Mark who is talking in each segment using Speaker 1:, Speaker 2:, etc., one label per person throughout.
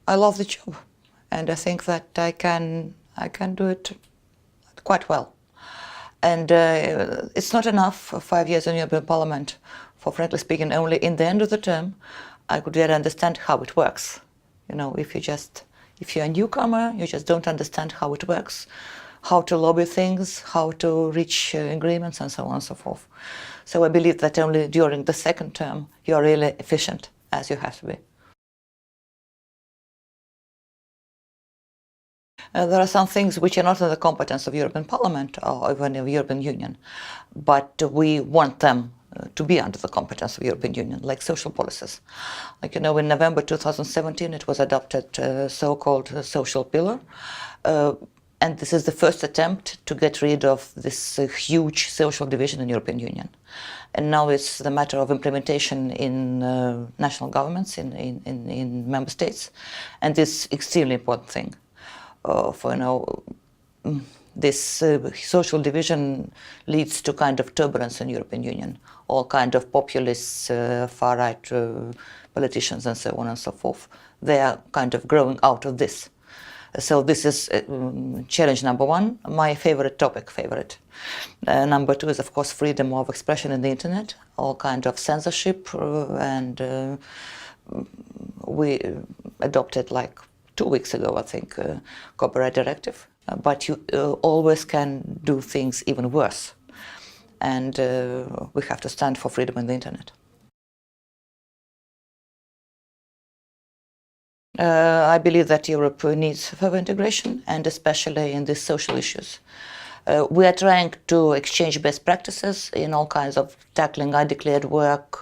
Speaker 1: I love the job, and I think that I can do it quite well. And it's not enough for 5 years in European Parliament. For frankly speaking, only in the end of the term, I could really understand how it works. If you're a newcomer, you just don't understand how it works, how to lobby things, how to reach agreements, and so on and so forth. So I believe that only during the second term, you are really efficient, as you have to be. There are some things which are not in the competence of European Parliament or even of European Union, but we want them to be under the competence of European Union, like social policies. Like, in November 2017, it was adopted so-called social pillar. And this is the first attempt to get rid of this huge social division in the European Union. And now it's the matter of implementation in national governments, in member states. And this extremely important thing. This social division leads to kind of turbulence in the European Union. All kind of populists, far-right politicians, and so on and so forth. They are kind of growing out of this. So this is challenge number one, my favorite topic. Number two is, of course, freedom of expression in the internet, all kind of censorship, and we adopted like 2 weeks ago, I think, copyright directive. But you always can do things even worse. And we have to stand for freedom in the internet. I believe that Europe needs further integration, and especially in these social issues. We are trying to exchange best practices in all kinds of tackling undeclared work,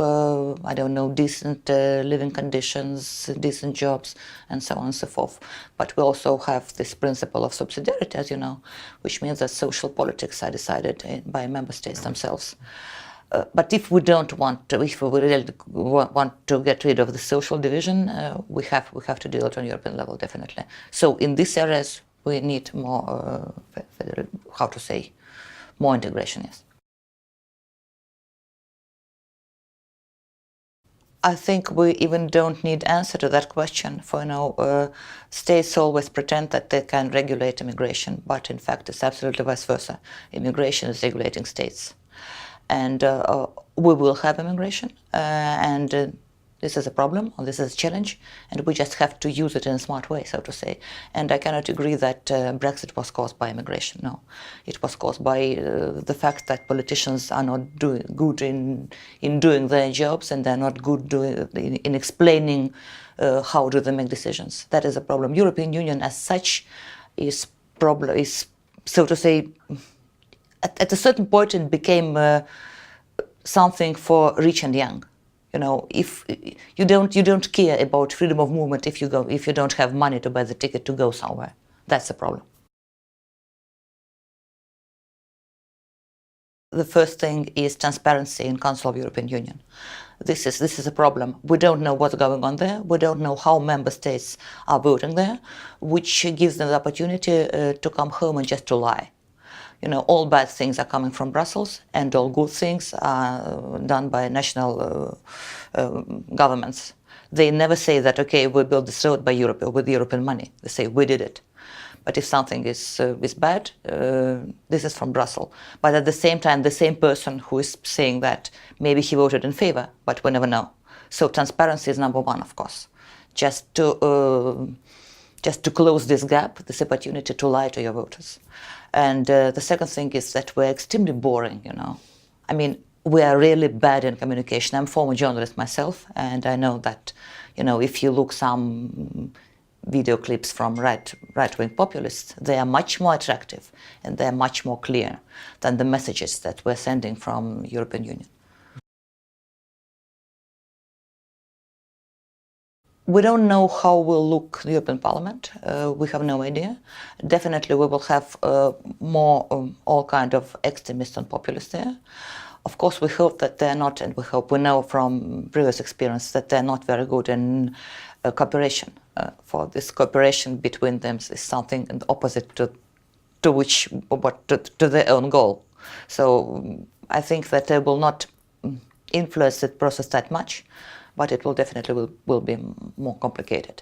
Speaker 1: decent living conditions, decent jobs, and so on and so forth. But we also have this principle of subsidiarity, as you know, which means that social politics are decided by member states themselves. But if we don't want to, if we really want to get rid of the social division, we have to do it on European level, definitely. So in these areas, we need more, more integration, yes. I think we even don't need answer to that question. For states always pretend that they can regulate immigration, but in fact it's absolutely vice versa. Immigration is regulating states. And we will have immigration, and this is a problem, or this is a challenge, and we just have to use it in a smart way, so to say. And I cannot agree that Brexit was caused by immigration. No, it was caused by the fact that politicians are not doing good in doing their jobs, and they're not good in explaining how do they make decisions. That is a problem. European Union as such is so to say, at a certain point it became something for rich and young. If you don't care about freedom of movement if you don't have money to buy the ticket to go somewhere. That's the problem. The first thing is transparency in Council of European Union. This is a problem. We don't know what's going on there. We don't know how member states are voting there, which gives them the opportunity to come home and just to lie. All bad things are coming from Brussels, and all good things are done by national governments. They never say that, okay, we built this road by Europe with European money. They say, we did it. But if something is bad, this is from Brussels. But at the same time, the same person who is saying that, maybe he voted in favor, but we never know. So transparency is number one, of course. Just to close this gap, this opportunity to lie to your voters. And the second thing is that we're extremely boring, I mean, we are really bad in communication. I'm a former journalist myself, and I know that, if you look some video clips from right-wing populists, they are much more attractive and they're much more clear than the messages that we're sending from European Union. We don't know how will look the European Parliament. We have no idea. Definitely we will have more all kind of extremists and populists there. Of course, we hope that they're not, and we know from previous experience that they're not very good in cooperation. For this cooperation between them is something opposite to their own goal. So I think that they will not influence the process that much, but it will definitely will be more complicated.